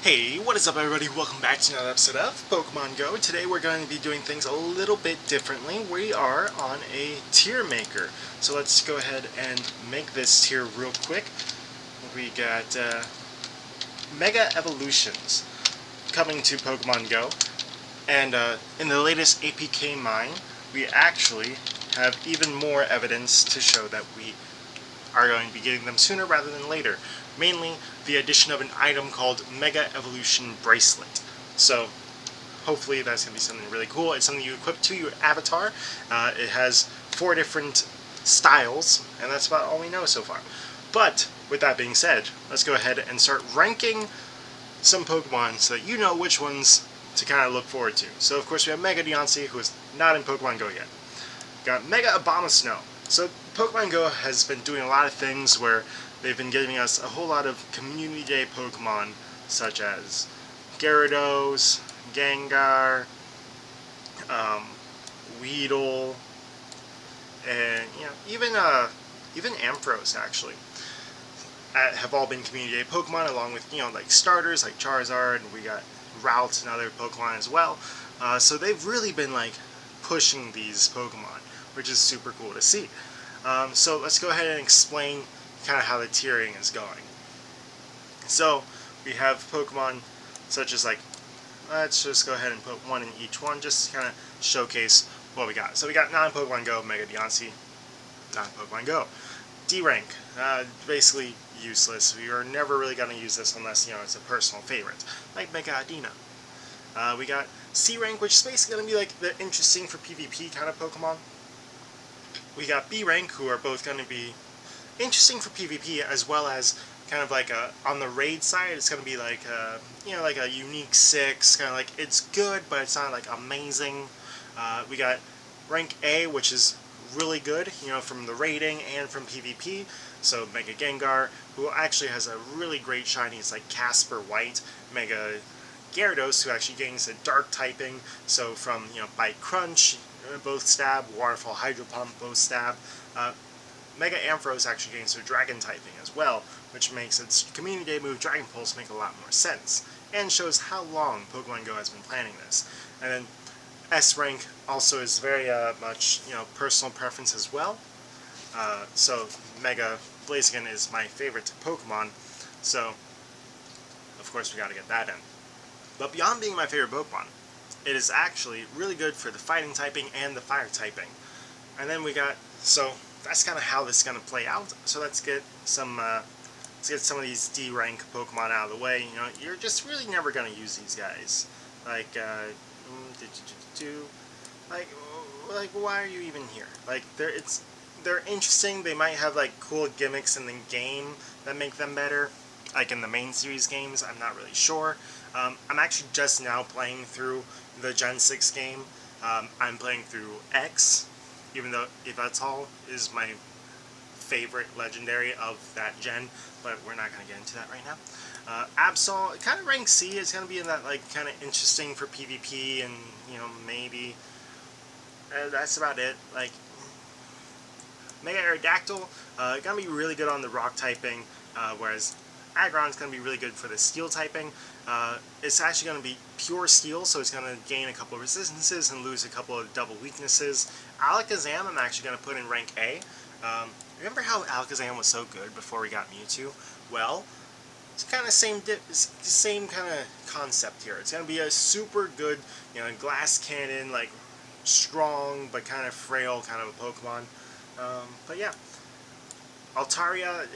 Hey, what is up everybody? Welcome back to another episode of Pokemon Go. Today we're going to be doing things a little bit differently. We are on a tier maker. So let's go ahead and make this tier real quick. We got Mega Evolutions coming to Pokemon Go. And in the latest APK mine, we actually have even more evidence to show that we are going to be getting them sooner rather than later. Mainly the addition of an item called Mega Evolution Bracelet. So hopefully that's going to be something really cool. It's something you equip to your avatar. It has 4 different styles, and that's about all we know so far. But with that being said, let's go ahead and start ranking some Pokemon so that you know which ones to kind of look forward to. So of course we have Mega Deontay, who is not in Pokemon Go yet. Got Mega Abomasnow. So Pokemon Go has been doing a lot of things where they've been giving us a whole lot of Community Day Pokemon, such as Gyarados, Gengar, Weedle, and even Ampharos actually have all been Community Day Pokemon, along with like starters like Charizard, and we got Routes and other Pokemon as well. So they've really been like pushing these Pokemon, which is super cool to see. So let's go ahead and explain kind of how the tiering is going. So we have Pokemon such as let's just go ahead and put one in each one, just to kind of showcase what we got. So we got non-Pokemon Go, Mega Deontay, non-Pokemon Go. D rank, basically useless. We are never really going to use this unless it's a personal favorite, like Mega Adina. We got C rank, which is basically going to be like the interesting for PvP kind of Pokemon. We got B rank, who are both going to be interesting for PvP, as well as kind of like on the raid side, it's going to be like like a unique 6, kind of like it's good, but it's not like amazing. We got rank A, which is really good, from the raiding and from PvP. So Mega Gengar, who actually has a really great shiny, it's like Casper White. Mega Gyarados, who actually gains a dark typing, so from Bite Crunch, both stab, Waterfall Hydro Pump, both stab. Mega Ampharos actually gains their Dragon typing as well, which makes its Community Day move Dragon Pulse make a lot more sense, and shows how long Pokemon Go has been planning this. And then S rank also is very much personal preference as well. So Mega Blaziken is my favorite Pokemon, so of course we got to get that in. But beyond being my favorite Pokemon, it is actually really good for the fighting typing and the fire typing. And then we got, so that's kind of how this is going to play out. So let's get some of these D rank Pokemon out of the way. You're just really never going to use these guys. Like why are you even here? Like they're interesting. They might have like cool gimmicks in the game that make them better. Like in the main series games, I'm not really sure. I'm actually just now playing through the Gen 6 game. I'm playing through X, even though Yveltal is my favorite legendary of that gen, but we're not going to get into that right now. Absol, kind of rank C, is going to be in that like kind of interesting for PvP, and maybe that's about it. Like Mega Aerodactyl, going to be really good on the rock typing, whereas Aggron's going to be really good for the steel typing. It's actually going to be pure steel, so it's going to gain a couple of resistances and lose a couple of double weaknesses. Alakazam, I'm actually going to put in rank A. Remember how Alakazam was so good before we got Mewtwo? Well, it's kind of same kind of concept here. It's going to be a super good, glass cannon, like strong but kind of frail kind of a Pokemon. But yeah. Altaria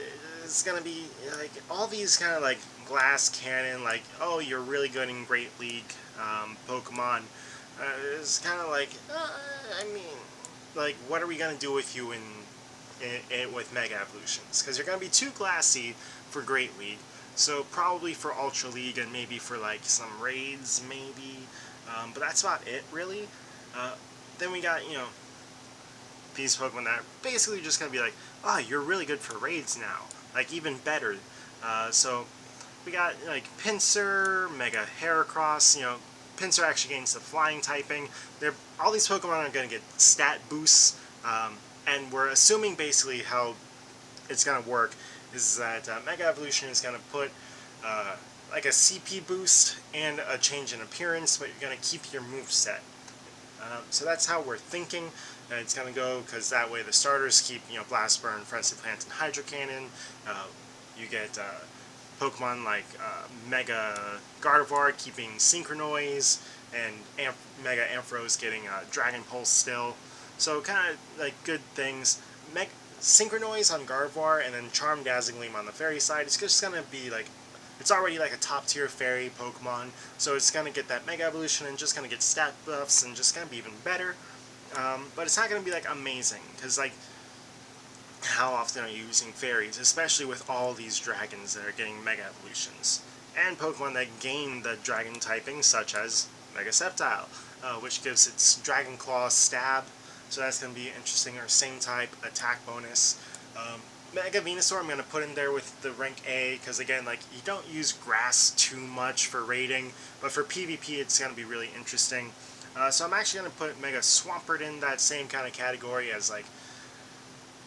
is going to be like all these kind of like glass cannon, like, oh, you're really good in Great League Pokemon. It's kind of like, I mean, like, what are we going to do with you with Mega Evolutions? Because you're going to be too glassy for Great League, so probably for Ultra League and maybe for like some raids, maybe. But that's about it, really. Then we got, these Pokemon that are basically just going to be like, oh, you're really good for raids now. Like, even better. So, we got, like, Pinsir, Mega Heracross, Pinsir actually gains the flying typing. All these Pokemon are going to get stat boosts, and we're assuming basically how it's going to work is that Mega Evolution is going to put like a CP boost and a change in appearance, but you're going to keep your move set. So that's how we're thinking that it's going to go, because that way the starters keep, Blast Burn, Frenzy Plant, and Hydro Cannon. You get Pokemon like Mega Gardevoir keeping Synchronoise, and Mega Ampharos getting Dragon Pulse still. So kind of like good things. Synchronoise on Gardevoir and then Charm Dazzling Gleam on the Fairy side. It's just going to be like, it's already like a top tier fairy Pokemon, so it's going to get that Mega Evolution and just going to get stat buffs and just going to be even better. But it's not going to be like amazing, because like, how often are you using fairies, especially with all these dragons that are getting Mega Evolutions? And Pokemon that gain the dragon typing, such as Mega Sceptile, which gives its Dragon Claw stab, so that's going to be interesting, or same type attack bonus. Mega Venusaur I'm going to put in there with the rank A, because again, like, you don't use grass too much for raiding, but for PvP it's going to be really interesting. So I'm actually going to put Mega Swampert in that same kind of category as like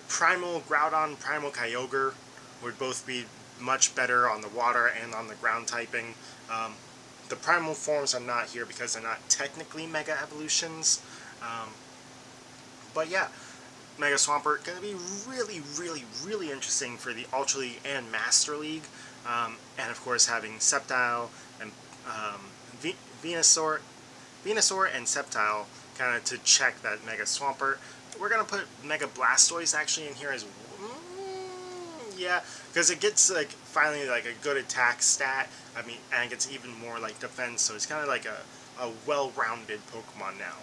Primal Groudon, Primal Kyogre would both be much better on the water and on the ground typing. The primal forms are not here because they're not technically Mega Evolutions. But yeah, Mega Swampert going to be really, really, really interesting for the Ultra League and Master League. And of course having Sceptile and Venusaur and Sceptile kind of to check that Mega Swampert. We're going to put Mega Blastoise actually in here as well. Yeah, because it gets like finally like a good attack stat. I mean, and it gets even more like defense, so it's kind of like a well-rounded Pokemon now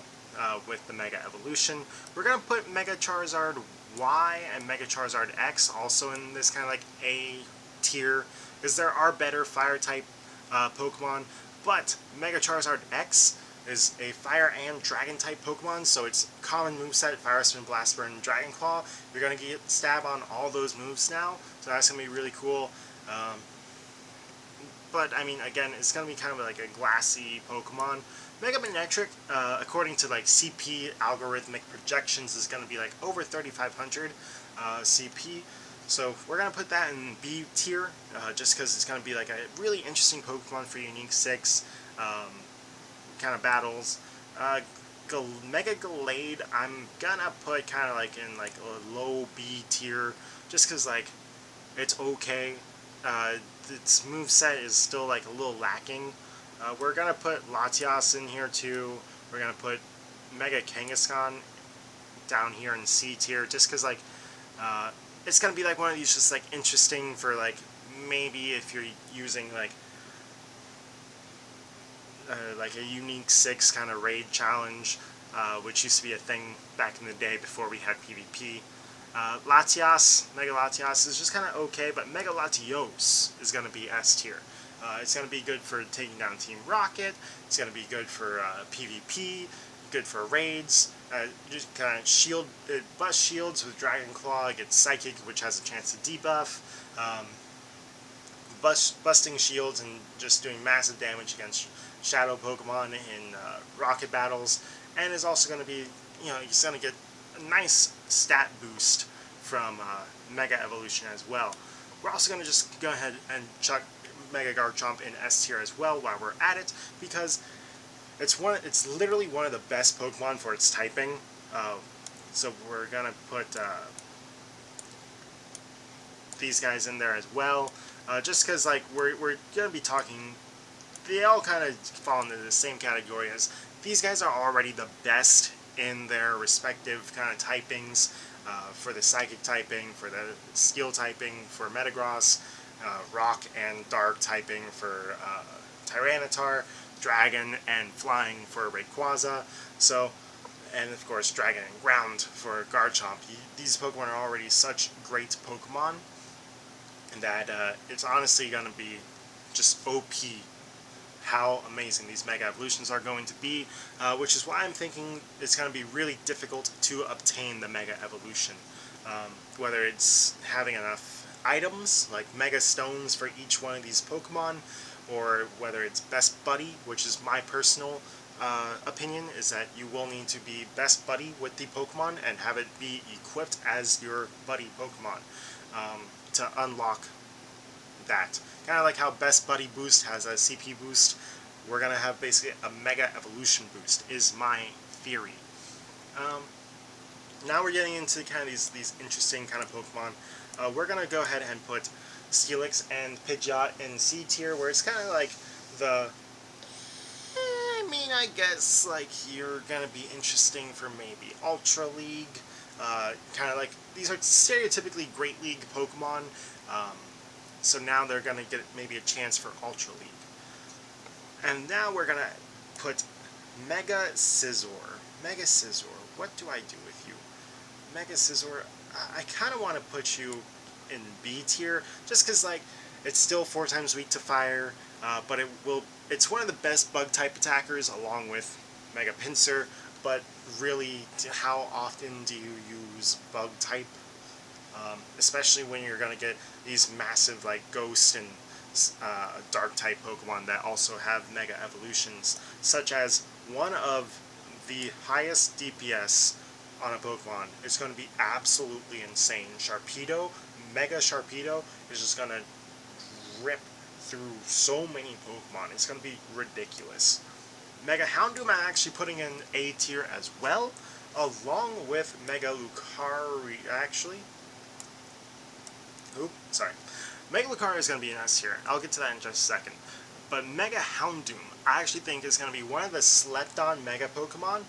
with the Mega Evolution. We're going to put Mega Charizard Y and Mega Charizard X also in this kind of like A tier, because there are better fire-type Pokemon, but Mega Charizard X is a fire and dragon type Pokemon, so it's common moveset, Fire Spin, Blast Burn, Dragon Claw. You're going to get stab on all those moves now, so that's going to be really cool. But I mean, again, it's going to be kind of like a glassy Pokemon. Mega Manectric, according to like CP algorithmic projections, is going to be like over 3,500 CP. So we're going to put that in B tier, just because it's going to be like a really interesting Pokemon for Unique 6. Kind of battles. Mega Glade I'm gonna put kind of like in like a low B tier, just because like it's okay. Its moveset is still like a little lacking. We're gonna put Latias in here too. We're gonna put Mega Kangaskhan down here in C tier, just because like it's gonna be like one of these just like interesting for like maybe if you're using like a Unique 6 kind of raid challenge, which used to be a thing back in the day before we had PvP. Latias, Mega Latias is just kind of okay, but Mega Latios is going to be S tier. It's going to be good for taking down Team Rocket, it's going to be good for PvP, good for raids, just kind of shield, it busts shields with Dragon Claw, it gets Psychic, which has a chance to debuff, busting shields and just doing massive damage against Shadow Pokemon in Rocket battles, and is also going to be, he's going to get a nice stat boost from Mega Evolution as well. We're also going to just go ahead and chuck Mega Garchomp in S tier as well while we're at it, because it's literally one of the best Pokemon for its typing. So we're going to put these guys in there as well, just because like we're going to be talking, they all kind of fall into the same category as these guys are already the best in their respective kind of typings, for the Psychic typing, for the Steel typing for Metagross, Rock and Dark typing for Tyranitar, Dragon and Flying for Rayquaza, so, and of course Dragon and Ground for Garchomp. These Pokemon are already such great Pokemon that it's honestly going to be just OP how amazing these Mega Evolutions are going to be, which is why I'm thinking it's going to be really difficult to obtain the Mega Evolution. Whether it's having enough items, like Mega Stones for each one of these Pokemon, or whether it's Best Buddy, which is my personal opinion, is that you will need to be Best Buddy with the Pokemon and have it be equipped as your Buddy Pokemon to unlock that. Kind of like how Best Buddy Boost has a CP boost, we're going to have basically a Mega Evolution boost, is my theory. Now we're getting into kind of these interesting kind of Pokemon. We're going to go ahead and put Stelix and Pidgeot in C tier, where it's kind of like the... I guess like you're going to be interesting for maybe Ultra League. Kind of like, these are stereotypically Great League Pokemon. So now they're going to get maybe a chance for Ultra League. And now we're going to put Mega Scizor. Mega Scizor, what do I do with you? Mega Scizor, I kind of want to put you in B tier, just because like it's still 4 times weak to fire, but it's one of the best bug type attackers along with Mega Pinsir, but really, how often do you use bug type? Especially when you're going to get these massive like ghost and dark type Pokemon that also have Mega Evolutions, such as one of the highest DPS on a Pokemon is going to be absolutely insane. Sharpedo, Mega Sharpedo is just going to rip through so many Pokemon. It's going to be ridiculous. Mega Houndoom I'm actually putting in A tier as well, along with Mega Lucario, actually. Sorry. Mega Lucario is going to be in S tier. I'll get to that in just a second. But Mega Houndoom, I actually think is going to be one of the slept-on Mega Pokemon,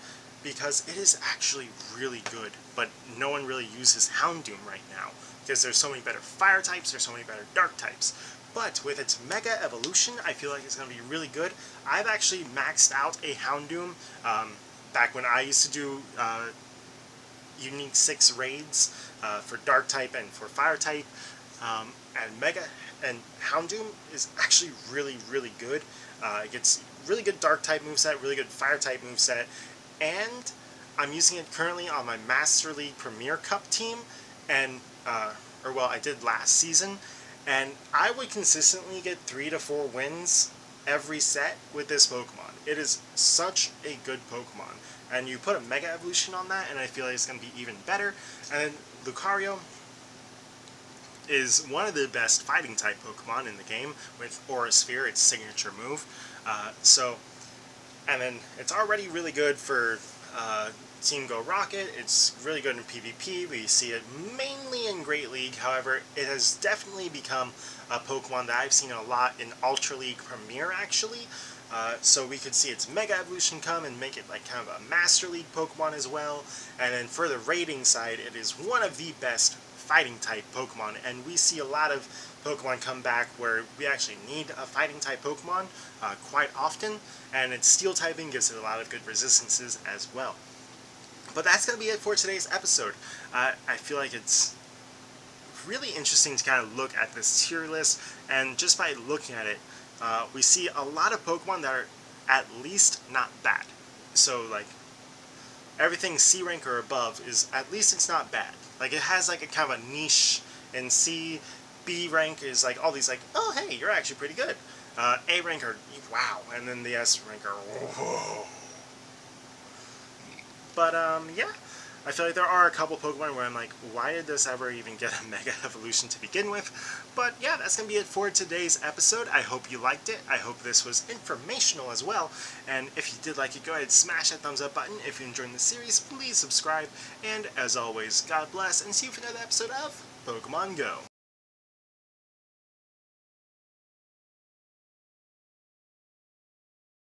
because it is actually really good, but no one really uses Houndoom right now, because there's so many better fire types, there's so many better dark types. But with its Mega Evolution, I feel like it's going to be really good. I've actually maxed out a Houndoom back when I used to do Unique 6 raids for dark type and for fire type, and Houndoom is actually really, really good. It gets really good dark type moveset, really good fire type moveset, and I'm using it currently on my Master League Premier Cup team, and I did last season, and I would consistently get 3 to 4 wins every set with this Pokemon. It is such a good Pokemon, and you put a Mega Evolution on that, and I feel like it's going to be even better. And then Lucario is one of the best fighting type Pokemon in the game with Aura Sphere, its signature move. And then it's already really good for Team Go Rocket. It's really good in PvP. We see it mainly in Great League. However, it has definitely become a Pokemon that I've seen a lot in Ultra League Premier, actually. So we could see its Mega Evolution come and make it like kind of a Master League Pokemon as well. And then for the rating side, it is one of the best fighting type Pokemon, and we see a lot of Pokemon come back where we actually need a fighting type Pokemon quite often, and its steel typing gives it a lot of good resistances as well. But that's going to be it for today's episode. I feel like it's really interesting to kind of look at this tier list, and just by looking at it, we see a lot of Pokemon that are at least not bad. So like everything C rank or above is, at least it's not bad. Like it has like a kind of a niche in C. B rank is like all these like, oh hey, you're actually pretty good. A rank are wow, and then the S rank are whoa. But yeah, I feel like there are a couple Pokemon where I'm like, why did this ever even get a Mega Evolution to begin with? But yeah, that's going to be it for today's episode. I hope you liked it. I hope this was informational as well. And if you did like it, go ahead and smash that thumbs up button. If you're enjoying the series, please subscribe. And as always, God bless, and see you for another episode of Pokemon Go.